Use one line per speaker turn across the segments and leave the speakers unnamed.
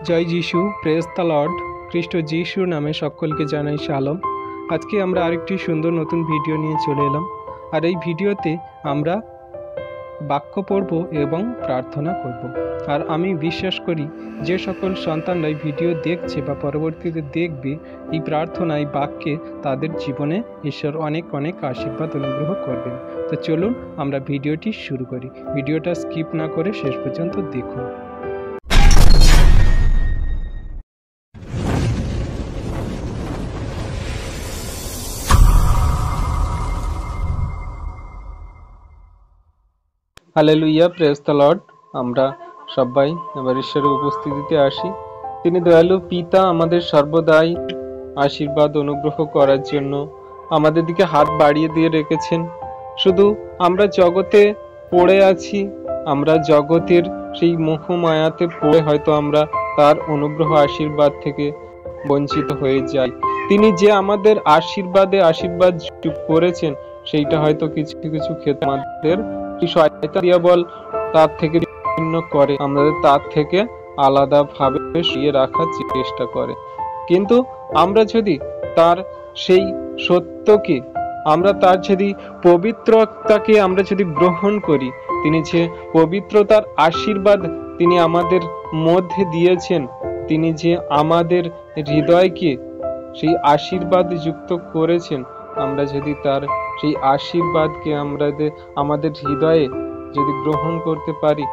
জয় যিশু, praise the Lord. খ্রিস্ট যিশুর নামে সকলকে জানাই শালম। আজকে আমরা আরেকটি সুন্দর নতুন ভিডিও নিয়ে চলে এলাম। আর এই ভিডিওতে আমরা বাক্য পড়ব এবং প্রার্থনা করব। আর আমি বিশ্বাস করি যে সকল সন্তানরা এই ভিডিও দেখছে বা পরবর্তীতে দেখবে, এই প্রার্থনা এই বাক্যে তাদের জীবনে ঈশ্বর অনেক অনেক আশীর্বাদ অনুগ্রহ করবেন। তো চলুন আমরা ভিডিওটি শুরু করি। ভিডিওটা স্কিপ না করে শেষ পর্যন্ত দেখুন। Hallelujah, praise the lord. আমরা সবাই এবার ঈশ্বরের উপস্থিতিতে আসি। তিনি দয়ালু পিতা, আমাদের সর্বদাই আশীর্বাদ অনুগ্রহ করার জন্য আমাদের দিকে হাত বাড়িয়ে দিয়ে রেখেছেন। শুধু আমরা জগতে পড়ে আছি, আমরা জগতের সেই মোহমায়াতে পড়ে হয়তো আমরা তার অনুগ্রহ আশীর্বাদ থেকে বঞ্চিত হয়ে যাই। তিনি যে আমাদের আশীর্বাদ যোগ করেছেন, সেইটা হয়তো কিছু কিছু ক্ষেত্রে আমাদের শয়তান দিয়াবল তার থেকে ভিন্ন করে, আমাদের তার থেকে আলাদা ভাবে সরিয়ে রাখার চেষ্টা করে। কিন্তু আমরা যদি তার সেই সত্যকে, আমরা তার যদি পবিত্রতাকে আমরা যদি গ্রহণ করি, তিনি যে পবিত্রতার আশীর্বাদ তিনি আমাদের মধ্যে দিয়েছেন, তিনি যে আমাদের হৃদয়কে সেই আশীর্বাদ যুক্ত করেছেন, আমরা যদি তার সেই আশীর্বাদকে আমরা আমাদের হৃদয়ে যদি গ্রহণ করতে পারি,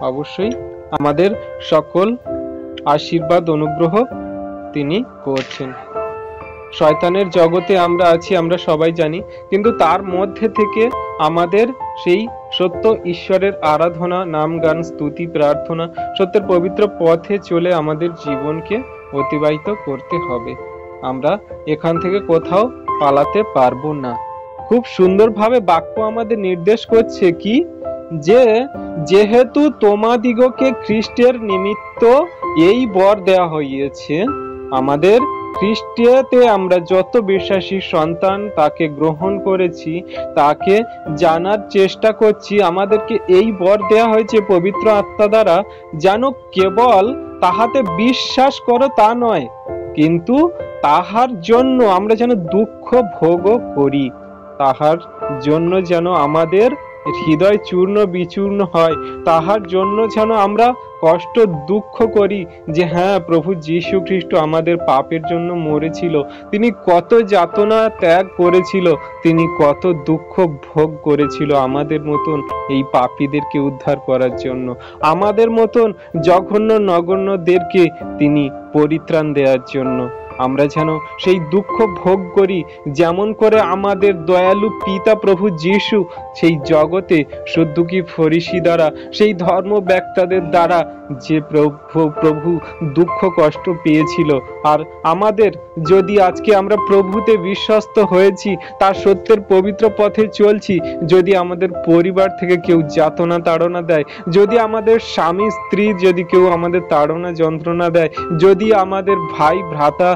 অবশ্যই আমাদের সকল আশীর্বাদ অনুগ্রহ তিনি করছেন। শয়তানের জগতে আমরা আছি, আমরা সবাই জানি, কিন্তু তার মধ্যে থেকে আমাদের সেই সত্য ঈশ্বরের আরাধনা, নাম গান, স্তুতি, প্রার্থনা, সত্যের পবিত্র পথে চলে আমাদের জীবনকে অতিবাহিত করতে হবে। আমরা এখান থেকে কোথাও পালাতে পারবো না। খুব সুন্দরভাবে বাক্য আমাদের নির্দেশ করছে কি, যে যেহেতু তোমাদিগকে খ্রিস্টের নিমিত্ত এই বর দেওয়া হইয়াছে, আমাদের খ্রিস্টতে আমরা যত বিশ্বাসী সন্তান তাকে গ্রহণ করেছি, তাকে জানার চেষ্টা করছি, আমাদেরকে এই বর দেওয়া হয়েছে পবিত্র আত্মা দ্বারা, যেন কেবল তাহাতে বিশ্বাস করো তা নয়, কিন্তু তাহার জন্য আমরা যেন দুঃখ ভোগ করি, তাহার জন্য যেন আমাদের হৃদয় চূর্ণ বিচূর্ণ হয়, তাহার জন্য যেন আমরা কষ্ট দুঃখ করি, যে হ্যাঁ, প্রভু যীশু খ্রিস্ট আমাদের পাপের জন্য মরেছিল, তিনি কত যাতনা ত্যাগ করেছিল, তিনি কত দুঃখ ভোগ করেছিল আমাদের মতন এই পাপীদেরকে উদ্ধার করার জন্য, আমাদের মতন জঘন্য নগণ্যদেরকে তিনি পরিত্রাণ দেওয়ার জন্য। আমরা যেন সেই দুঃখ ভোগ করি, যেমন করে আমাদের দয়ালু পিতা প্রভু যীশু সেই জগতে সদ্দুকী ফরিসি দ্বারা, সেই ধর্ম ব্যক্তাদের দ্বারা যে প্রভু দুঃখ কষ্ট পেয়েছিল। আর আমাদের যদি আজকে আমরা প্রভুতে বিশ্বস্ত হয়েছি, তার সত্যের পবিত্র পথে চলছি, যদি আমাদের পরিবার থেকে কেউ যাতনা তাড়না দেয়, যদি আমাদের স্বামী স্ত্রী যদি কেউ আমাদের তাড়না যন্ত্রণা দেয়, যদি আমাদের ভাই ভ্রাতা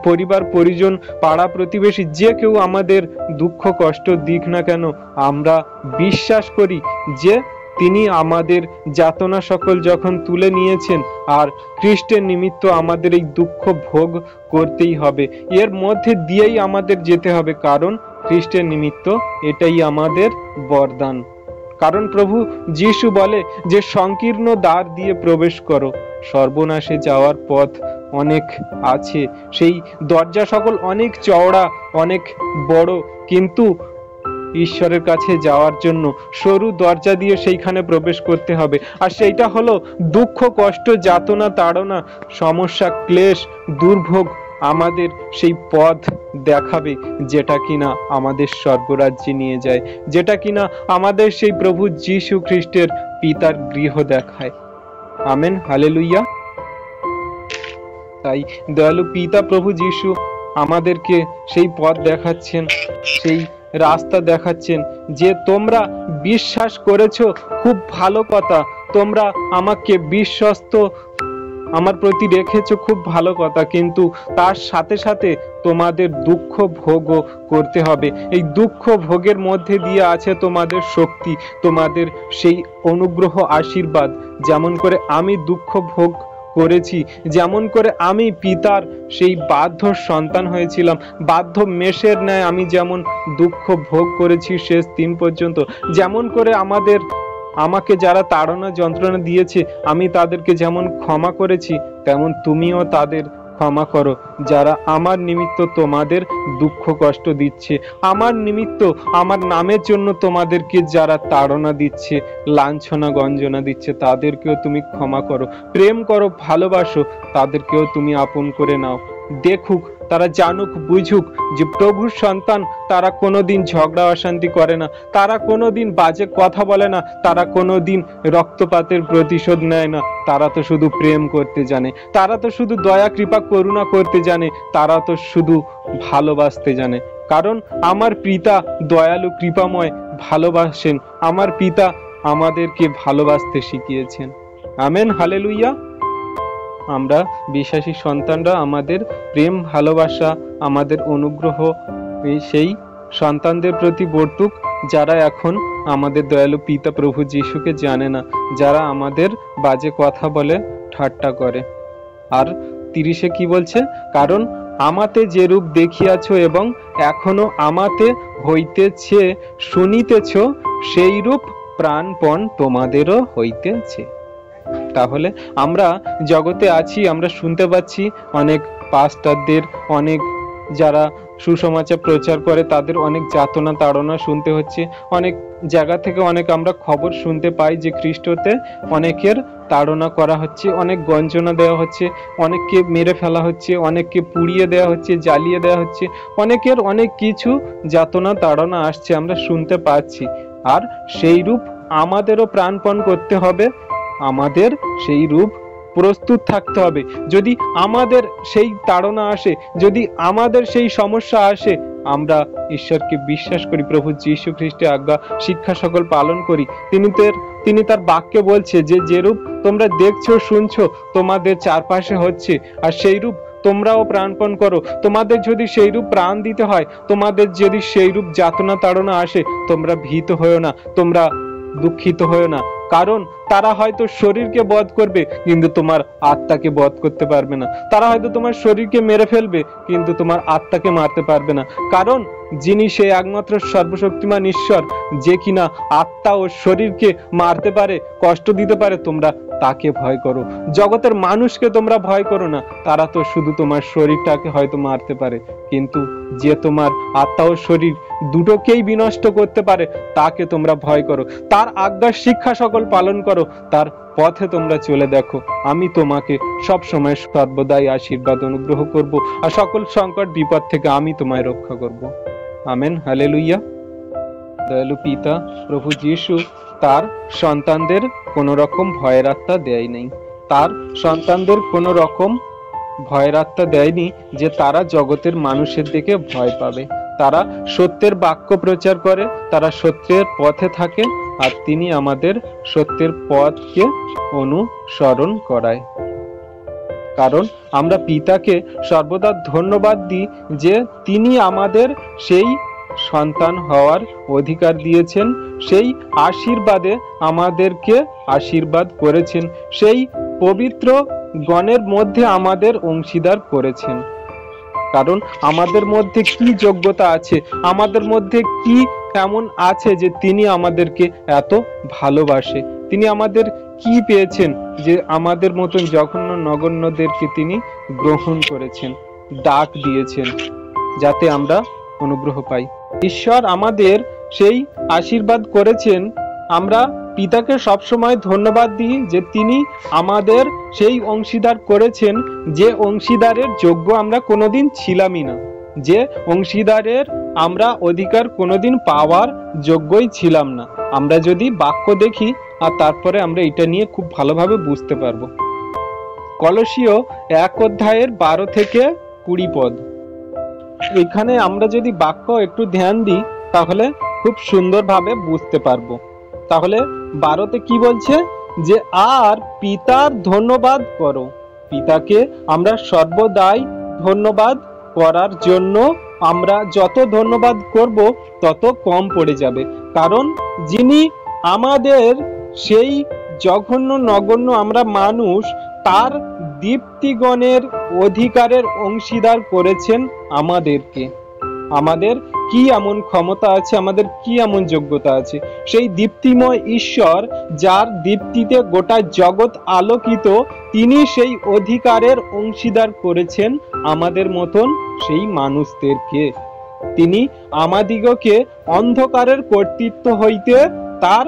পরিবার পরিজন পাড়া প্রতিবেশী যে কেউ আমাদের দুঃখ কষ্ট দিক না কেন, আমরা বিশ্বাস করি যে তিনি আমাদের যাতনা সকল যখন তুলে নিয়েছেন, আর খ্রিস্টের নিমিত্ত আমাদের এই দুঃখ ভোগ করতেই হবে, এর মধ্যে দিয়েই আমাদের যেতে হবে, কারণ খ্রিস্টের নিমিত্ত এটাই আমাদের বরদান। কারণ প্রভু যীশু বলে যে সংকীর্ণ দ্বার দিয়ে প্রবেশ করো, সর্বনাশে যাওয়ার পথ অনেক আছে, সেই দরজা সকল অনেক চওড়া, অনেক বড়, কিন্তু ঈশ্বরের কাছে যাওয়ার জন্য সরু দরজা দিয়ে সেইখানে প্রবেশ করতে হবে। আর সেইটা হলো দুঃখ কষ্ট যাতনা তাড়না সমস্যা ক্লেশ দুর্ভোগ আমাদের সেই পথ দেখাবে, যেটা কিনা আমাদের স্বর্গরাজ্যে নিয়ে যায়, যেটা কিনা আমাদের সেই প্রভু যীশু খ্রিস্টের পিতার গৃহ দেখায়। Amen, hallelujah. তাই দয়ালু পিতা প্রভু যীশু আমাদেরকে সেই পথ দেখাচ্ছেন, সেই রাস্তা দেখাচ্ছেন, যে তোমরা বিশ্বাস করেছো, খুব ভালো কথা, তোমরা আমাকে বিশ্বস্ত আমার প্রতি রেখেছো, খুব ভালো কথা, কিন্তু তার সাথে সাথে তোমাদের দুঃখ ভোগও করতে হবে। এই দুঃখ ভোগের মধ্যে দিয়ে আছে তোমাদের শক্তি, তোমাদের সেই অনুগ্রহ আশীর্বাদ। যেমন করে আমি দুঃখ ভোগ করেছি, যেমন করে আমি পিতার সেই বাধ্য সন্তান হয়েছিলাম, বাধ্য মেষের ন্যায় আমি যেমন দুঃখ ভোগ করেছি শেষ দিন পর্যন্ত, যেমন করে আমাকে যারা তাড়না যন্ত্রণা দিয়েছে আমি তাদেরকে যেমন ক্ষমা করেছি, তেমন তুমিও তাদের ক্ষমা করো যারা আমার নিমিত্ত তোমাদের দুঃখ কষ্ট দিচ্ছে, আমার নিমিত্ত আমার নামের জন্য তোমাদেরকে যারা তাড়না দিচ্ছে, লাঞ্ছনা গঞ্জনা দিচ্ছে, তাদেরকেও তুমি ক্ষমা করো, প্রেম করো, ভালোবাসো, তাদেরকেও তুমি আপন করে নাও। দেখুক, তারা জানুক, বুঝুক যে প্রভুর সন্তান তারা কোনোদিন ঝগড়া অশান্তি করে না, তারা কোনোদিন বাজে কথা বলে না, তারা কোনোদিন রক্তপাতের প্রতিশোধ নেয় না, তারা তো শুধু প্রেম করতে জানে, তারা তো শুধু দয়া কৃপা করুণা করতে জানে, তারা তো শুধু ভালোবাসতে জানে। কারণ আমার পিতা দয়ালু কৃপাময়, ভালোবাসেন, আমার পিতা আমাদেরকে ভালোবাসতে শিখিয়েছেন। Amen, hallelujah. আমরা বিশ্বাসী সন্তানরা আমাদের প্রেম ভালোবাসা, আমাদের অনুগ্রহ সেই সন্তানদের প্রতি বর্তুক যারা এখন আমাদের দয়ালু পিতা প্রভু যিশুকে জানে না, যারা আমাদের বাজে কথা বলে, ঠাট্টা করে। আর 30 কি বলছে? কারণ আমাতে যে রূপ দেখিয়াছ এবং এখনো আমাতে হইতেছে শুনিতেছ, সেই রূপ প্রাণপণ তোমাদেরও হইতেছে। তাহলে আমরা জগতে আছি, আমরা শুনতে পাচ্ছি অনেক পাস্টারদের, অনেক যারা সুসমাচার প্রচার করে তাদের অনেক যাতনা তাড়না শুনতে হচ্ছে, অনেক জায়গা থেকে অনেক আমরা খবর শুনতে পাই যে খ্রিস্টতে অনেকের তাড়না করা হচ্ছে, অনেক গঞ্জনা দেওয়া হচ্ছে, অনেককে মেরে ফেলা হচ্ছে, অনেককে পুড়িয়ে দেওয়া হচ্ছে, জ্বালিয়ে দেওয়া হচ্ছে, অনেকের অনেক কিছু যাতনা তাড়না আসছে, আমরা শুনতে পাচ্ছি। আর সেই রূপ আমাদেরও প্রাণপণ করতে হবে, আমাদের সেই রূপ প্রস্তুত থাকতে হবে। যদি আমাদের সেই তাড়না আসে, যদি আমাদের সেই সমস্যা আসে, আমরা ঈশ্বরকে বিশ্বাস করি, প্রভু যীশু খ্রিস্টের আজ্ঞা শিক্ষা সকল পালন করি, তিনি তার বাক্যে বলছে যে যেরূপ তোমরা দেখছো শুনছো তোমাদের চারপাশে হচ্ছে, আর সেই রূপ তোমরাও প্রাণপণ করো। তোমাদের যদি সেই রূপ প্রাণ দিতে হয়, তোমাদের যদি সেই রূপ যাতনা তাড়না আসে, তোমরা ভীত হয়ো না, তোমরা দুঃখিত হয়ো না। কারণ তারা হয়তো শরীরকে বধ করবে কিন্তু তোমার আত্মাকে বধ করতে পারবে না, তারা হয়তো তোমার শরীরকে মেরে ফেলবে কিন্তু তোমার আত্মাকে মারতে পারবে না। কারণ যিনি সেই একমাত্র সর্বশক্তিমান ঈশ্বর, যে কিনা আত্মা ও শরীরকে মারতে পারে, কষ্ট দিতে পারে, তোমরা তাকে ভয় করো। জগতের মানুষকে তোমরা ভয় করো না, তারা তো শুধু তোমার শরীরটাকে হয়তো মারতে পারে, কিন্তু যে তোমার আত্মা ও শরীর দুটোকেই বিনষ্ট করতে পারে, তাকে তোমরা ভয় করো, তার আজ্ঞা শিক্ষা সকল পালন করো, তার পথে তোমরা চলে দেখো। আমি তোমাকে সব সময় সর্বদাই আশীর্বাদ অনুগ্রহ করব, আর সকল সংকট বিপদ থেকে আমি তোমায় রক্ষা করব। Amen, hallelujah. দয়ালু পিতা প্রভু যীশু তার সন্তানদের কোন রকম ভয়ের আত্মা দেয় নাই, তার সন্তানদের কোন রকম ভয়ের আত্মা দেয়নি যে তারা জগতের মানুষের দিকে ভয় পাবে। তারা সত্যের বাক্য প্রচার করে, তারা সত্যের পথে থাকে, আর তিনি আমাদের সত্যের পথকে অনুসরণ করায়। কারণ আমরা পিতাকে সর্বদা ধন্যবাদ দিই যে তিনি আমাদের সেই সন্তান হওয়ার অধিকার দিয়েছেন, সেই আশীর্বাদে আমাদেরকে আশীর্বাদ করেছেন, সেই পবিত্র গণের মধ্যে আমাদের অংশীদার করেছেন। কারণ আমাদের মধ্যে কি যোগ্যতা আছে, আমাদের মধ্যে কি এমন আছে যে তিনি আমাদেরকে এত ভালোবাসে, তিনি আমাদের কি পেয়েছেন যে আমাদের মতন জঘন্য নগণ্যদেরকে তিনি গ্রহণ করেছেন, ডাক দিয়েছেন যাতে আমরা অনুগ্রহ পাই। ঈশ্বর আমাদের সেই আশীর্বাদ করেছেন। আমরা পিতাকে সবসময় ধন্যবাদ দিই যে তিনি আমাদের সেই অংশীদার করেছেন, যে অংশীদারের যোগ্য আমরা কোনোদিন ছিলামই না, যে অংশীদারের আমরা অধিকার কোনোদিন পাওয়ার যোগ্যই ছিলাম না। আমরা যদি বাক্য দেখি আর তারপরে আমরা এটা নিয়ে খুব ভালোভাবে বুঝতে পারবো। কলসীয় 1:12-20 পদ, এখানে আমরা যদি বাক্য একটু ধ্যান দিই তাহলে খুব সুন্দরভাবে বুঝতে পারবো। তাহলে 12তে কি বলছে যে আর পিতার ধন্যবাদ করো। পিতাকে আমরা সর্বদাই ধন্যবাদ করার জন্য আমরা যত ধন্যবাদ করব তত কম পড়ে যাবে। কারণ যিনি আমাদের সেই জঘন্য নগণ্য আমরা মানুষ, তার দীপ্তিগণের অধিকারের অংশীদার করেছেন আমাদেরকে। আমাদের কি এমন ক্ষমতা আছে, আমাদের কি এমন যোগ্যতা আছে? সেই দীপ্তিময় ঈশ্বর, যার দীপ্তিতে গোটা জগৎ আলোকিত, তিনি সেই অধিকারের অংশীদার করেছেন আমাদের মতন সেই মানুষদেরকে। তিনি আমাদিগকে অন্ধকারের কর্তৃত্ব হইতে তার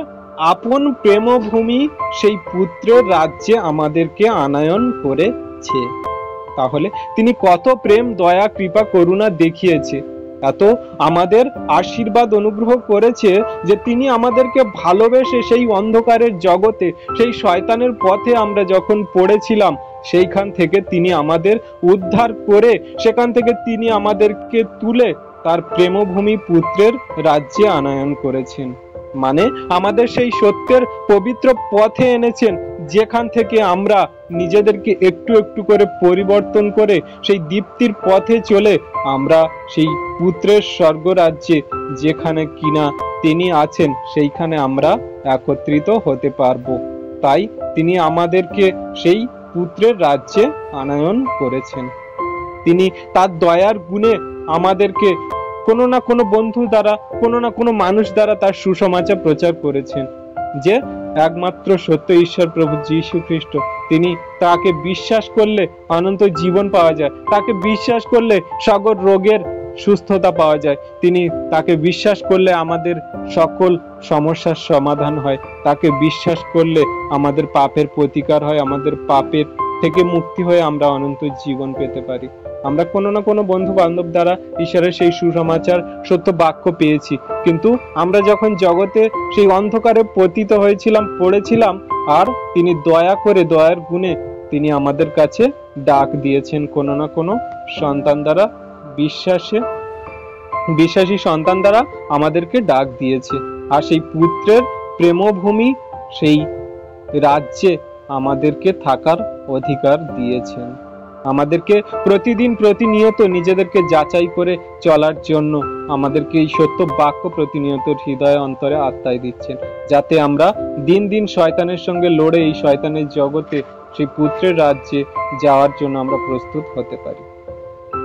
আপন প্রেমভূমি সেই পুত্রের রাজ্যে আমাদেরকে আনয়ন করেছে। তাহলে তিনি কত প্রেম, দয়া, কৃপা, করুণা দেখিয়েছে, এত আমাদের আশীর্বাদ অনুগ্রহ করেছে যে তিনি আমাদেরকে ভালোবেসে সেই অন্ধকারের জগতে, সেই শয়তানের পথে আমরা যখন পড়েছিলাম, সেইখান থেকে তিনি আমাদের উদ্ধার করে, সেখান থেকে তিনি আমাদেরকে তুলে তার প্রেমভূমি পুত্রের রাজ্যে আনয়ন করেছেন। মানে আমাদের সেই সত্যের পবিত্র পথে এনেছেন, যেখান থেকে আমরা নিজেদেরকে একটু একটু করে পরিবর্তন করে সেই দীপ্তির পথে চলে আমরা সেই পুত্রের স্বর্গরাজ্যে, যেখানে কিনা তিনি আছেন, সেইখানে আমরা একত্রিত হতে পারবো। তাই তিনি আমাদেরকে সেই পুত্রের রাজ্যে আনয়ন করেছেন। তিনি তার দয়ার গুণে আমাদেরকে কোনো না কোনো বন্ধু দ্বারা, কোনো না কোনো মানুষ দ্বারা তার সুসমাচার প্রচার করেছেন যে একমাত্র সত্য ঈশ্বর প্রভু যীশু খ্রিস্ট, তিনি, তাকে বিশ্বাস করলে অনন্ত জীবন পাওয়া যায়, তাকে বিশ্বাস করলে সকল রোগের সুস্থতা পাওয়া যায়, তিনি, তাকে বিশ্বাস করলে আমাদের সকল সমস্যার সমাধান হয়, তাকে বিশ্বাস করলে আমাদের পাপের প্রতিকার হয়, আমাদের পাপের থেকে মুক্তি হয়ে আমরা অনন্ত জীবন পেতে পারি। আমরা কোনো না কোনো বন্ধু বান্ধব দ্বারা ঈশ্বরের সেই সুসমাচার, সত্য বাক্য পেয়েছি, কিন্তু আমরা যখন জগতে সেই অন্ধকারে পতিত হয়েছিলাম, পড়েছিলাম, আর তিনি দয়া করে, দয়ার গুণে তিনি আমাদের কাছে ডাক দিয়েছেন কোনো না কোনো সন্তান দ্বারা, বিশ্বাসী সন্তান দ্বারা আমাদেরকে ডাক দিয়েছে। আর সেই পুত্রের প্রেমভূমি, সেই রাজ্যে আমাদেরকে থাকার অধিকার দিয়েছেন। আমাদেরকে প্রতিদিন, প্রতিনিয়ত নিজেদেরকে যাচাই করে চলার জন্য আমাদেরকে এই সত্য বাক্য প্রতিনিয়ত হৃদয়ে, অন্তরে, আত্মায় দিচ্ছেন, যাতে আমরা দিন দিন শয়তানের সঙ্গে লড়ে এই শয়তানের জগতে সেই পুত্রের রাজ্যে যাওয়ার জন্য আমরা প্রস্তুত হতে পারি।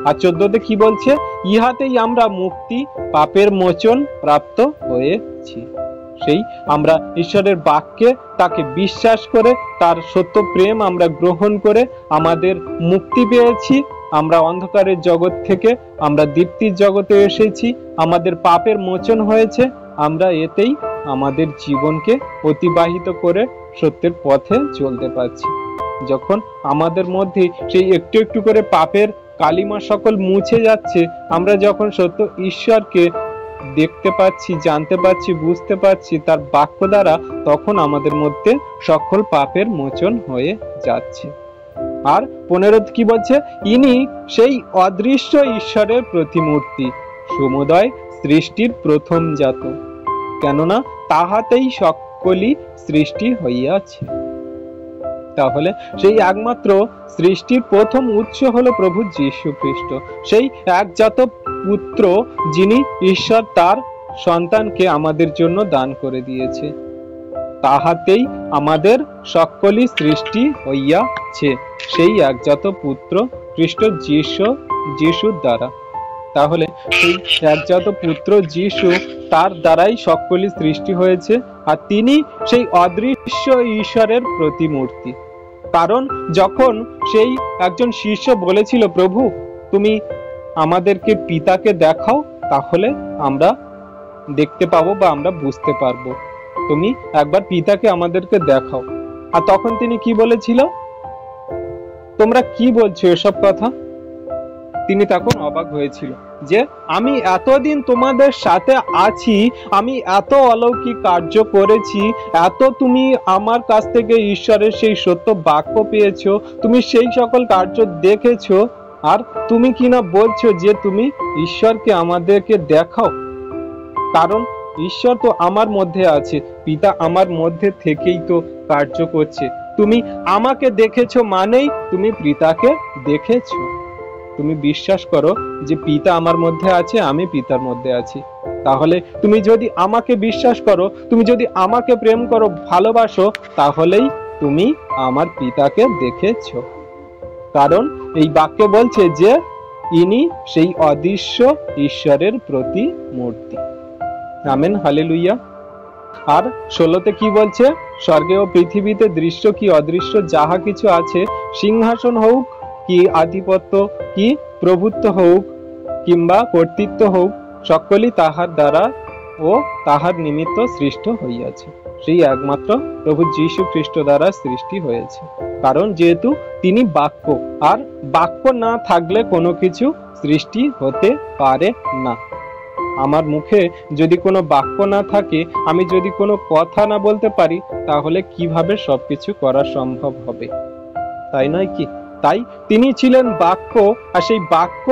আর 14তে কি বলছে? ইহাতেই আমরা মুক্তি, পাপের মোচন প্রাপ্ত হয়েছি। সেই আমরা ঈশ্বরের বাক্যে, তাকে বিশ্বাস করে, তার সত্য প্রেম আমরা গ্রহণ করে আমাদের মুক্তি পেয়েছি। আমরা অন্ধকারের জগৎ থেকে আমরা দীপ্তির জগতে এসেছি, আমাদের পাপের মোচন হয়েছে। আমরা এতেই আমাদের জীবনকে অতিবাহিত করে সত্যের পথে চলতে পারছি। যখন আমাদের মধ্যে সেই একটু একটু করে পাপের কালিমা সকল মুছে যাচ্ছে, আমরা যখন সত্য ঈশ্বরকে দেখতে পাচ্ছি, জানতে পারছি, বুঝতে পারছি তার বাক্য দ্বারা, তখন আমাদের মধ্যে সকল পাপের মোচন হয়ে যাচ্ছে। আর 15 কি বলছে? ইনি সেই অদৃশ্য ঈশ্বরের প্রতিমূর্তি, সমুদয় সৃষ্টির প্রথম জাত, কেননা তাহাতেই সকলই সৃষ্টি হইয়াছে। তাহলে সেই একমাত্র সৃষ্টির প্রথম উৎস হলো প্রভু যীশু খ্রিস্ট, সেই একজাত পুত্র, যিনি ঈশ্বর তার সন্তানকে আমাদের জন্য দান করে দিয়েছে। তাহাতেই আমাদের সকলই সৃষ্টি হইয়াছে, সেই একজাত পুত্র খ্রিস্ট যিশুর দ্বারা। তাহলে সেই একজাত পুত্র যিশু, তার দ্বারাই সকলই সৃষ্টি হয়েছে। আর তিনি সেই অদৃশ্য ঈশ্বরের প্রতিমূর্তি। কারণ যখন সেই একজন শিষ্য বলেছিল, প্রভু তুমি আমাদেরকে পিতাকে দেখাও, তাহলে আমরা দেখতে পাবো বা আমরা বুঝতে পারবো, তুমি একবার পিতাকে আমাদেরকে দেখাও। আর তখন তিনি কি বলেছিল? তোমরা কি বলছো এসব কথা? তিনি তখন অবাক হয়েছিল যে আমি এতদিন তোমাদের সাথে আছি, আমি এত অলৌকিক কার্য করেছি, এত তুমি আমার কাছ থেকে ঈশ্বরের সেই সত্য বাক্য পেয়েছো, তুমি সেই সকল কার্য দেখেছো, আর তুমি কিনা বলছো যে তুমি ঈশ্বরকে আমাদেরকে দেখাও। কারণ ঈশ্বর তো আমার মধ্যে আছে, পিতা আমার মধ্যে থেকেই তো কার্য করছে। তুমি আমাকে দেখেছো মানেই তুমি পিতাকে দেখেছো। তুমি বিশ্বাস করো যে পিতা আমার মধ্যে আছে, আমি পিতার মধ্যে আছি। তাহলে তুমি যদি আমাকে বিশ্বাস করো, তুমি যদি আমাকে প্রেম করো, ভালোবাসো, তাহলেই তুমি আমার পিতাকে দেখেছো। কারণ এই বাক্যে বলছে যে ইনি সেই অদৃশ্য ঈশ্বরের প্রতিমূর্তি। Amen, hallelujah. আর 16তে কি বলছে? স্বর্গে ও পৃথিবীতে দৃশ্য কি অদৃশ্য যাহা কিছু আছে, সিংহাসন হোক কি আধিপত্য কি প্রভুত্ব হোক কিংবা কর্তৃত্ব হোক, সকলই তাহার দ্বারা ও তাহার নিমিত্ত সৃষ্ট হইয়াছে। সেই একমাত্র প্রভু যীশু খ্রিস্ট দ্বারা সৃষ্টি হয়েছে। কারণ যেহেতু তিনি বাক্য, আর বাক্য না থাকলে কোনো কিছু সৃষ্টি হতে পারে না। আমার মুখে যদি কোনো বাক্য না থাকে, আমি যদি কোনো কথা না বলতে পারি, তাহলে কিভাবে সবকিছু করা সম্ভব হবে? তাই নয় কি? তাই তিনি ছিলেন বাক্য, আর সেই বাক্য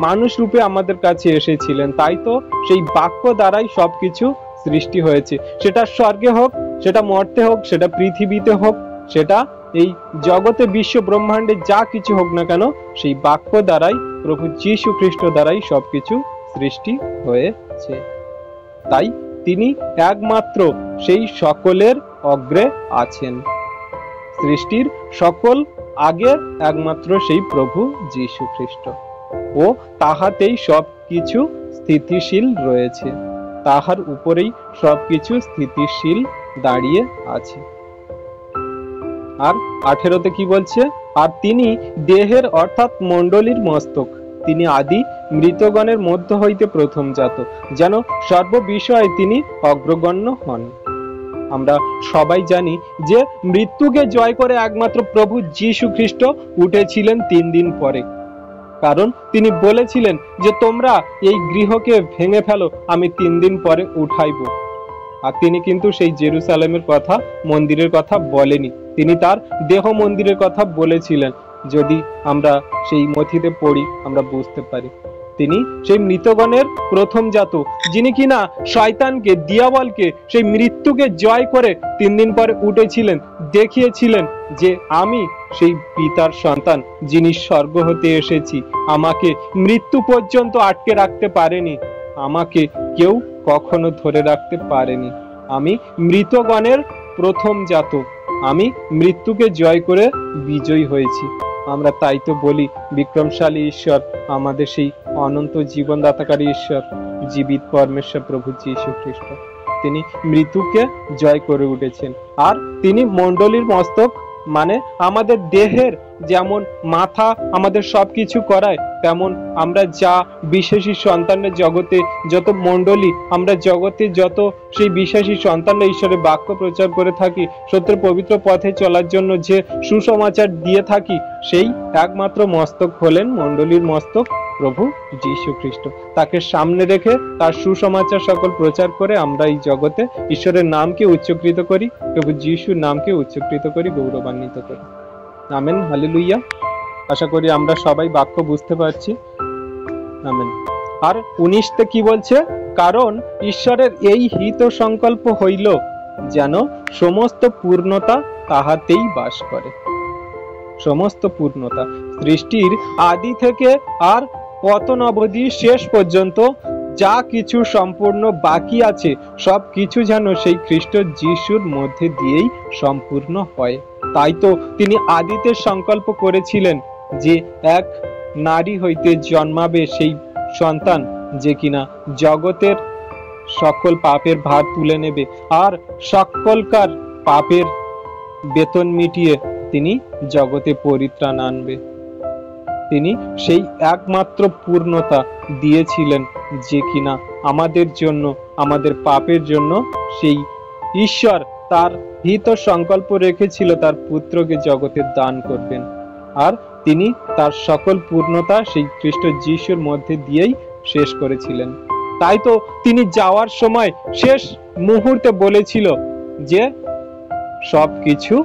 মানুষ রূপে আমাদের কাছে এসেছিলেন। তাই তো সেই বাক্য দ্বারাই সবকিছু সৃষ্টি হয়েছে, সেটা স্বর্গে হোক, সেটা মর্তে হোক, সেটা পৃথিবীতে হোক, সেটা এই জগতে বিশ্ব ব্রহ্মাণ্ডে যা কিছু হোক না কেন, সেই বাক্য দ্বারাই, প্রভু যীশু খ্রিস্ট দ্বারাই সবকিছু সৃষ্টি হয়েছে। তাই তিনি একমাত্র সেই সকলের অগ্রে আছেন। সৃষ্টির সকল আগে একমাত্র সেই প্রভু যীশু খ্রিস্ট, ও তাহাতেই সবকিছু স্থিতিশীল রয়েছে, তাহার উপরেই সবকিছু স্থিতিশীল দাঁড়িয়ে আছে। আর 18তে কি বলছে? আর তিনি দেহের অর্থাৎ মণ্ডলীর মস্তক, তিনি আদি মৃতগণের মধ্য হইতে প্রথম জাত, যেন সর্ব বিষয়ে তিনি অগ্রগণ্য হন। আমরা সবাই জানি যে মৃত্যুকে জয় করে একমাত্র প্রভু যীশু খ্রিস্ট উঠেছিলেন 3 দিন পরে। কারণ তিনি বলেছিলেন যে তোমরা এই গৃহকে ভেঙে ফেলো, আমি 3 দিন পরে উঠাইব। আর তিনি কিন্তু সেই জেরুসালেমের কথা, মন্দিরের কথা বলেনি, তিনি তার দেহ মন্দিরের কথা বলেছিলেন। যদি আমরা সেই মথিতে পড়ি, আমরা বুঝতে পারি তিনি সেই মৃতগণের প্রথম জাত, যিনি কিনা শয়তানকে, দিয়াবলকে, সেই মৃত্যুকে জয় করে 3 দিন পরে উঠেছিলেন, দেখিয়েছিলেন যে আমি সেই পিতার সন্তান, যিনি স্বর্গ হতে এসেছি। আমাকে মৃত্যু পর্যন্ত আটকে রাখতে পারেনি, আমাকে কেউ কখনো ধরে রাখতে পারেনি। আমি মৃতগণের প্রথম জাত, আমি মৃত্যুকে জয় করে বিজয়ী হয়েছি। আমরা তাই তো বলি, বিক্রমশালী ঈশ্বর, আমাদের সেই অনন্ত জীবনদাতাকারী ঈশ্বর, জীবিত পরমেশ্বর প্রভু যীশু খ্রিস্ট, তিনি মৃত্যুকে জয় করে উঠেছেন। আর তিনি মণ্ডলীর মস্তক, মানে আমাদের দেহের যেমন মাথা আমাদের সবকিছু করায়, তেমন আমরা যা বিশ্বাসী সন্তানের জগতে যত মণ্ডলী, আমরা জগতে যত সেই বিশ্বাসী সন্তানরা ঈশ্বরের বাক্য প্রচার করে থাকি, সত্যের পবিত্র পথে চলার জন্য যে সুসমাচার দিয়ে থাকি, সেই একমাত্র মস্তক হলেন মণ্ডলীর মস্তক প্রভু যীশু খ্রিস্ট। তাকে সামনে রেখে তার সুসমাচার সকল প্রচার করে আমরা এই জগতে ঈশ্বরের নামকে উচ্চকৃত করি, প্রভু যীশুর নামকে উচ্চকৃত করি, গৌরবান্বিত করি। Amen, hallelujah. আশা করি আমরা সবাই বাক্য বুঝতে পারছি। আমেন। আর 19তে কি বলছে? কারণ ঈশ্বরের এই হিত সংকল্প হইল যেন সমস্ত পূর্ণতা তাহাতেই বাস করে। সমস্ত পূর্ণতা, সৃষ্টির আদি থেকে আর পতন অবধি শেষ পর্যন্ত যা কিছু সম্পূর্ণ বাকি আছে, সব কিছু যেন সেই খ্রিস্ট যিশুর মধ্যে দিয়েই সম্পূর্ণ হয়। তাই তো তিনি আদিতে সংকল্প করেছিলেন যে এক নারী হইতে জন্মাবে সেই সন্তান, যে কিনা জগতের সকল পাপের ভার তুলে নেবে, আর সকলকার পাপের বেতন মিটিয়ে তিনি জগতে পরিত্রাণ আনবে। তিনি সেই একমাত্র পূর্ণতা দিয়েছিলেন, যে কিনা আমাদের জন্য, আমাদের পাপের জন্য সেই ঈশ্বর তার হিত সংকল্প রেখেছিল তার পুত্রকে জগতে দান করবেন। আর তিনি তার সকল পূর্ণতা সেই খ্রিস্ট যিশুর মধ্যে দিয়েই শেষ করেছিলেন। তাই তো তিনি যাওয়ার সময় শেষ মুহূর্তে বলেছিল যে সবকিছু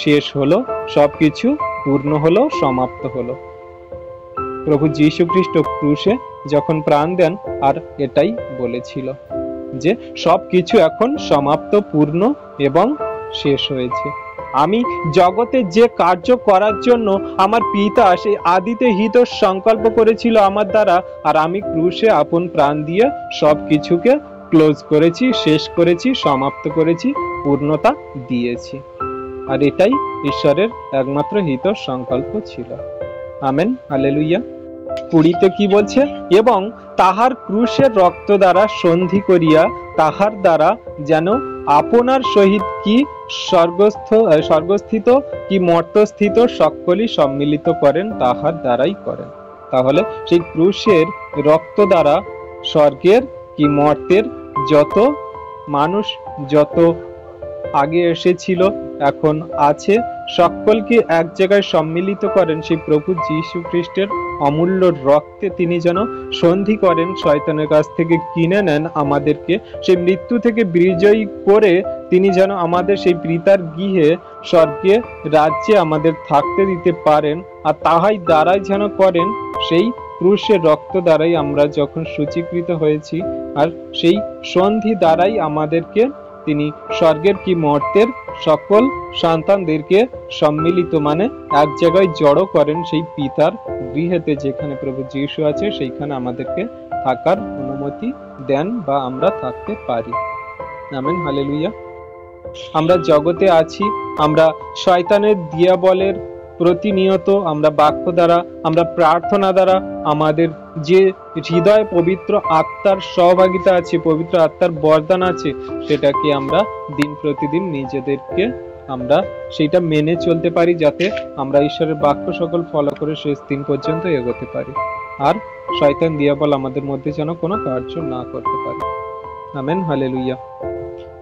শেষ হলো, সবকিছু পূর্ণ হলো, সমাপ্ত হলো। প্রভু যীশু খ্রিস্ট ক্রুশে যখন প্রাণ দেন, আর এটাই বলেছিল যে সবকিছু এখন সমাপ্ত, পূর্ণ এবং শেষ হয়েছে। আমি জগতে যে কার্য করার জন্য আমার পিতা সেই আদিতে হিত সংকল্প করেছিল আমার দ্বারা, আর আমি ক্রুশে আপন প্রাণ দিয়ে সবকিছুকে ক্লোজ করেছি, শেষ করেছি, সমাপ্ত করেছি, পূর্ণতা দিয়েছি। আর এটাই ঈশ্বরের একমাত্র হিত সংকল্প ছিল। Amen, hallelujah. 20 কি বলছে? এবং তাহার ক্রুশের রক্ত দ্বারা সন্ধি করিয়া তাহার দ্বারা যেন আপনার সহিত কি স্বর্গস্থিত কি মর্তস্থিত সকলই সম্মিলিত করেন, তাহার দ্বারাই করেন। তাহলে সেই ক্রুশের রক্ত দ্বারা স্বর্গের কি মর্তের যত মানুষ, যত আগে এসেছিল, এখন আছে, সকলকে এক জায়গায় সম্মিলিত করেন সেই প্রভু যীশু খ্রিস্টের অমূল্য রক্তে। তিনি যেন সন্ধি করেন, শয়তানের কাছ থেকে কিনে নেন আমাদেরকে, সেই মৃত্যু থেকে বিজয়ী করে তিনি যেন আমাদের সেই পিতার গৃহে স্বর্গে রাজ্যে আমাদের থাকতে দিতে পারেন। আর তাহাই দ্বারাই যেন করেন, সেই ক্রুশের রক্ত দ্বারাই আমরা যখন সূচীকৃত হয়েছি, আর সেই সন্ধি দ্বারাই আমাদেরকে তিনি স্বর্গের কি মর্তের সকল সন্তানদেরকে সম্মিলিত মানে এক জায়গায় জড়ো করেন সেই পিতার গৃহেতে, যেখানে প্রভু যীশু আছে সেইখানে আমাদেরকে থাকার অনুমতি দেন বা আমরা থাকতে পারি। Amen, hallelujah. আমরা জগতে আছি, আমরা শয়তানের দিয়াবলের প্রতিনিয়ত আমরা বাক্য দ্বারা, আমরা প্রার্থনা দ্বারা, আমাদের যে হৃদয়ে পবিত্র আত্মার সহভাগিতা আছে, পবিত্র আত্মার বরদান আছে, সেটাকে আমরা দিন প্রতিদিন নিজেদেরকে আমরা সেটা মেনে চলতে পারি, যাতে আমরা ঈশ্বরের বাক্য সকল ফলো করে শেষ দিন পর্যন্ত এগোতে পারি, আর শয়তান দিয়াবল আমাদের মধ্যে যেন কোনো কার্য না করতে পারে। Amen, hallelujah.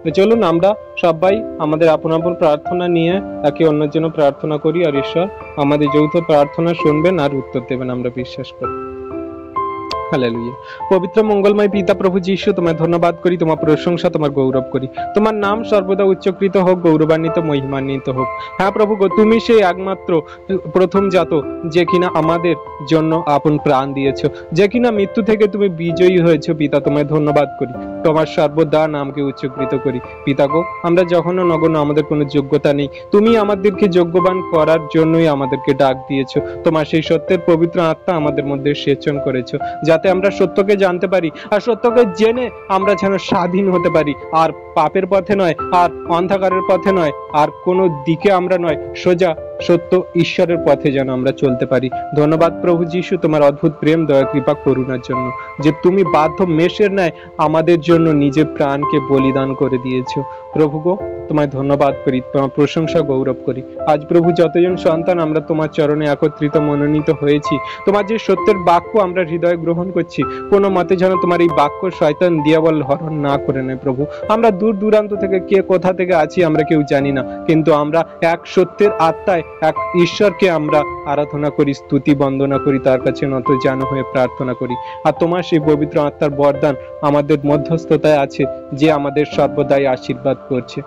তো চলুন আমরা সবাই আমাদের আপন আপন প্রার্থনা নিয়ে একে অন্যের জন্য প্রার্থনা করি, আর ঈশ্বর আমাদের যৌথ প্রার্থনা শুনবেন আর উত্তর দেবেন, আমরা বিশ্বাস করি। হালেলুয়া। পবিত্র মঙ্গলময় পিতা প্রভু যীশু, তোমায় ধন্যবাদ করি, তোমার প্রশংসা, তোমার গৌরব করি। তোমার নাম সর্বদা উচ্চকৃত হোক, গৌরবান্বিত, মহিমান্বিত হোক। হ্যাঁ প্রভু গো, তুমি সেই একমাত্র প্রথম জাত যে কিনা আমাদের জন্য আপন প্রাণ দিয়েছো, যে কিনা মৃত্যু থেকে তুমি বিজয়ী হয়েছো। পিতা তোমায় ধন্যবাদ করি, তোমার সর্বদা নামকে উচ্চকৃত করি। পিতা গো, আমরা জঘন্য নগণ্য, আমাদের কোনো যোগ্যতা নেই, তুমি আমাদেরকে যোগ্যবান করার জন্যই আমাদেরকে ডাক দিয়েছো। তোমার সেই সত্যের পবিত্র আত্মা আমাদের মধ্যে সেচন করেছো, যাতে আমরা সত্যকে জানতে পারি, আর সত্যকে জেনে আমরা যেন স্বাধীন হতে পারি, আর পাপের পথে নয়, আর অন্ধকারের পথে নয়, আর কোনো দিকে আমরা নয়, সোজা সত্য ঈশ্বরের পথে যেন আমরা চলতে পারি। ধন্যবাদ প্রভু যীশু, তোমার অদ্ভুত প্রেম, দয়া, কৃপা, করুণার জন্য, যে তুমি বাধ্য মেষের ন্যায় আমাদের জন্য নিজের প্রাণকে বলিদান করে দিয়েছো। প্রভু গো, তোমায় ধন্যবাদ করি, তোমার প্রশংসা, গৌরব করি। আজ প্রভু যতজন সন্তান আমরা তোমার চরণে একত্রিত মনোনীত হয়েছি, তোমার যে সত্যের বাক্য আমরা হৃদয়ে গ্রহণ করছি, কোনো মতে যেন তোমার এই বাক্য শয়তান দিয়াবল হরণ না করে নেয়। প্রভু, আমরা দূর দূরান্ত থেকে কে কোথা থেকে আছি আমরা কেউ জানি না, কিন্তু আমরা এক সত্যের আত্মায় এক ঈশ্বরকে আমরা আরাধনা করি, স্তুতি বন্দনা করি, তার কাছে নত জানো হয়ে প্রার্থনা করি। আর তোমার সেই পবিত্র আত্মার বরদান আমাদের মধ্যস্থতায় আছে, যে আমাদের সর্বদাই আশীর্বাদ করছে।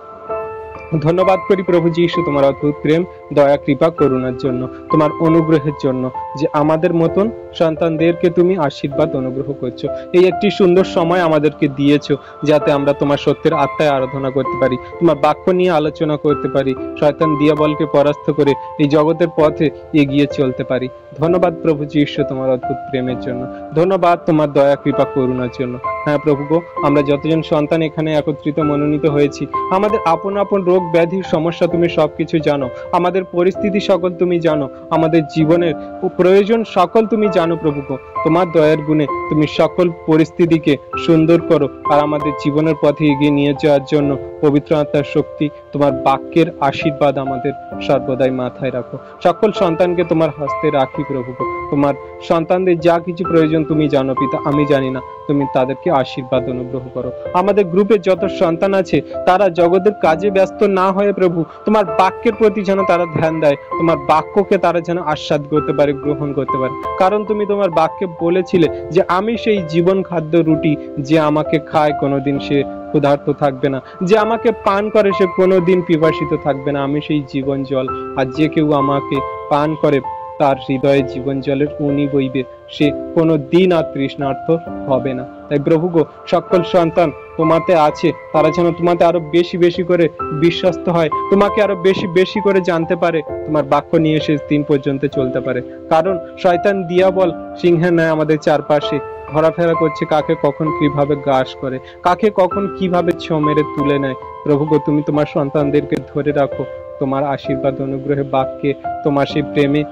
ধন্যবাদ করি প্রভু যীশু, তোমার অদ্ভুত প্রেম, দয়া, কৃপা, করুণার জন্য, তোমার অনুগ্রহের জন্য, যে আমাদের মতন সন্তানদেরকে তুমি আশীর্বাদ অনুগ্রহ করছো। এই একটি সুন্দর সময় আমাদেরকে দিয়েছো, যাতে আমরা তোমার সত্যের আত্মায় আরাধনা করতে পারি, তোমার বাক্য নিয়ে আলোচনা করতে পারি, শয়তান দিয়াবলকে পরাস্ত করে এই জগতের পথে এগিয়ে চলতে পারি। ধন্যবাদ প্রভু যীশু, তোমার অদ্ভুত প্রেমের জন্য, ধন্যবাদ তোমার দয়া, কৃপা, করুণার জন্য। হ্যাঁ প্রভু গো, আমরা যতজন সন্তান এখানে একত্রিত মনোনীত হয়েছি, আমাদের আপন আপন রোগ ব্যাধির সমস্যা তুমি সবকিছু জানো, আমাদের পরিস্থিতি সকল তুমি জানো, আমাদের জীবনের প্রয়োজন সকল তুমি জানো। প্রভু গো, তোমার দয়ার গুণে তুমি সকল পরিস্থিতিকে সুন্দর করো, আর আমাদের জীবনের পথে এগিয়ে নিয়ে যাওয়ার জন্য পবিত্র আত্মার শক্তি, তোমার বাক্যের আশীর্বাদ আমাদের সর্বদাই মাথায় রাখো। সকল সন্তানকে তোমার হস্তে রাখি প্রভু গো, তোমার সন্তানদের যা কিছু প্রয়োজন তুমি জানো পিতা, আমি জানি না, তুমি তাদেরকে আশীর্বাদ অনুগ্রহ করো। আমাদের গ্রুপে যত সন্তান আছে তারা জগতের কাজে ব্যস্ত না হয়ে প্রভু তোমার বাক্যের প্রতি যেন তারা ধ্যান দেয়, তোমার বাক্যকে তারা যেন আস্বাদ করতে পারে, গ্রহণ করতে পারে। কারণ তুমি তোমার বাক্যে বলেছিলে যে আমি সেই জীবন খাদ্য রুটি, যে আমাকে খায় কোনোদিন সে ক্ষুধার্ত থাকবে না, যে আমাকে পান করে সে কোনোদিন পিপাসিত থাকবে না, আমি সেই জীবন জল, আর যে কেউ আমাকে পান করে তার হৃদয়ে জীবন জলের উনি বইবে, সে কোনো দিন আর তৃষ্ণার্ত হবে না। তাই প্রভু গো, সকল সন্তান তোমাতে আছে, তারা যেন তোমাতে আরো বেশি বেশি করে বিশ্বস্ত হয়, তোমাকে আরো বেশি বেশি করে জানতে পারে, তোমার বাক্য নিয়ে শেষ দিন পর্যন্ত চলতে পারে। কারণ শয়তান দিয়াবল সিংহের ন্যায় আমাদের চারপাশে ঘোরাফেরা করছে, কাকে কখন কিভাবে গ্রাস করে, কাকে কখন কিভাবে ছো মেরে তুলে নেয়। প্রভু গো, তুমি তোমার সন্তানদেরকে ধরে রাখো তোমার আশীর্বাদ অনুগ্রহে, বাক্যে, তোমার সেই প্রেমে,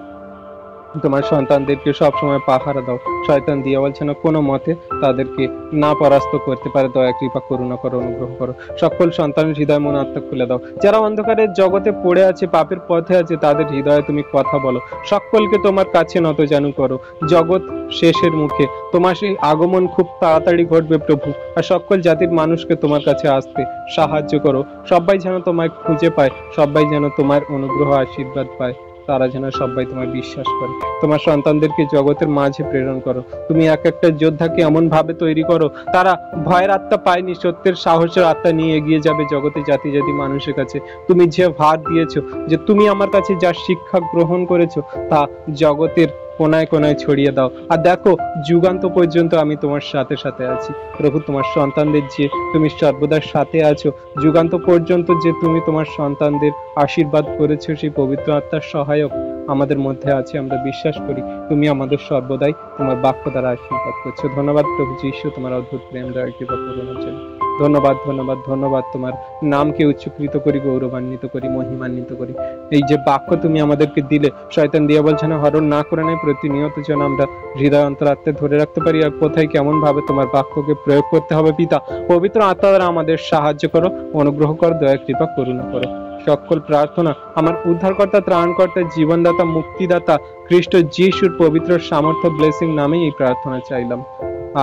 তোমার সন্তানদেরকে সবসময় পাহারা দাও। শয়তান দিয়ে বলছে না কোনো মতে তাদেরকে না পরাস্ত করতে পারে। দয়া কৃপা করুণা করো, অনুগ্রহ করো। সকল সন্তানের হৃদয় মন আত্মা খুলে দাও। যারা অন্ধকারের জগতে পড়ে আছে, পাপের পথে আছে, তাদের হৃদয়ে তুমি কথা বলো। সকলকে তোমার কাছে নত জানু করো। জগৎ শেষের মুখে তোমার সেই আগমন খুব তাড়াতাড়ি ঘটবে প্রভু। আর সকল জাতির মানুষকে তোমার কাছে আসতে সাহায্য করো। সবাই যেন তোমায় খুঁজে পায়, সবাই যেন তোমার অনুগ্রহ আশীর্বাদ পায়, তারা যেন সবাই তোমায় বিশ্বাস করে। তোমার সন্তানদেরকে জগতের মাঝে প্রেরণ করো। তুমি এক একটা যোদ্ধাকে এমন ভাবে তৈরি করো, তারা ভয়ের আত্মা পায়নি, সত্যের সাহসের আত্মা নিয়ে এগিয়ে যাবে জগতে জাতি জাতি মানুষের কাছে। তুমি যে ভার দিয়েছো, যে তুমি আমার কাছে যা শিক্ষা গ্রহণ করেছো, তা জগতের কোনায় কোনায় ছড়িয়ে দাও। আর দেখো, যুগান্ত পর্যন্ত আমি তোমার সাথে সাথে আছি। প্রভু, তোমার সন্তানদের যে তুমি সর্বদা সাথে আছো, যুগান্ত পর্যন্ত যে তুমি তোমার সন্তানদের আশীর্বাদ করেছো, সেই পবিত্র আত্মার সহায়ক আমাদের মধ্যে আছে। আমরা বিশ্বাস করি তুমি আমাদের সর্বদাই তোমার বাক্য দ্বারা আশীর্বাদ করছো। ধন্যবাদ প্রভু যীশু, তোমার অদ্ভুত প্রেম দয়া কৃপা করুণার জন্য। ধন্যবাদ, ধন্যবাদ, ধন্যবাদ। তোমার নামকে উচ্চকৃত করি, গৌরবান্বিত করি, মহিমান্বিত করি। এই যে বাক্য তুমি আমাদেরকে দিলে, শয়তান দিয়ে বলছে না হরণ না করে নেয়, প্রতিনিয়ত যেন আমরা হৃদয় অন্তরাত্মে ধরে রাখতে পারি, আর কোথায় কেমন ভাবে তোমার বাক্যকে প্রয়োগ করতে হবে। পিতা, পবিত্র আত্মা দ্বারা আমাদের সাহায্য করো, অনুগ্রহ করো, দয়া কৃপা করুণা করো। সকল প্রার্থনা আমার উদ্ধারকর্তা, ত্রাণকর্তা, জীবনদাতা, মুক্তিদাতা খ্রিস্ট যিশুর পবিত্র সামর্থ্য ব্লেসিং নামেই এই প্রার্থনা চাইলাম।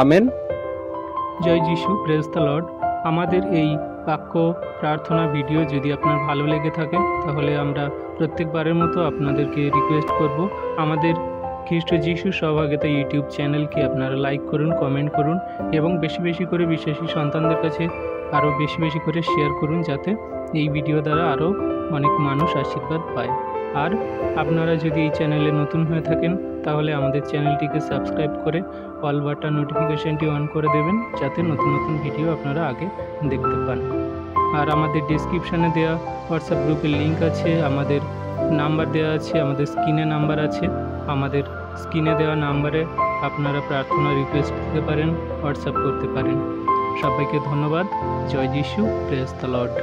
আমেন।
জয় যিশু, প্রেজ দ্য লর্ড। আমাদের এই বাক্য প্রার্থনা ভিডিও যদি আপনার ভালো লেগে থাকে, তাহলে আমরা প্রত্যেকবারের মতো আপনাদেরকে রিকোয়েস্ট করব, আমাদের খ্রিস্ট যিশু সহভাগিতা ইউটিউব চ্যানেলকে আপনারা লাইক করুন, কমেন্ট করুন এবং বেশি বেশি করে বিশ্বাসী সন্তানদের কাছে আরও বেশি বেশি করে শেয়ার করুন, যাতে এই ভিডিও দ্বারা আরও অনেক মানুষ আশীর্বাদ পায়। আর আপনারা যদি এই চ্যানেলে নতুন হয়ে থাকেন, তাহলে আমাদের চ্যানেলটিকে সাবস্ক্রাইব করে অল বাটন নোটিফিকেশনটি অন করে দেবেন, যাতে নতুন নতুন ভিডিও আপনারা আগে দেখতে পান। আর আমাদের ডিসক্রিপশানে দেওয়া হোয়াটসঅ্যাপ গ্রুপের লিঙ্ক আছে, আমাদের নাম্বার দেওয়া আছে, আমাদের স্ক্রিনে নাম্বার আছে। আমাদের স্ক্রিনে দেওয়া নাম্বারে আপনারা প্রার্থনা রিকোয়েস্ট দিতে পারেন, হোয়াটসঅ্যাপ করতে পারেন। সবাইকে ধন্যবাদ। জয় যিশু, প্রেজ দ্য লর্ড।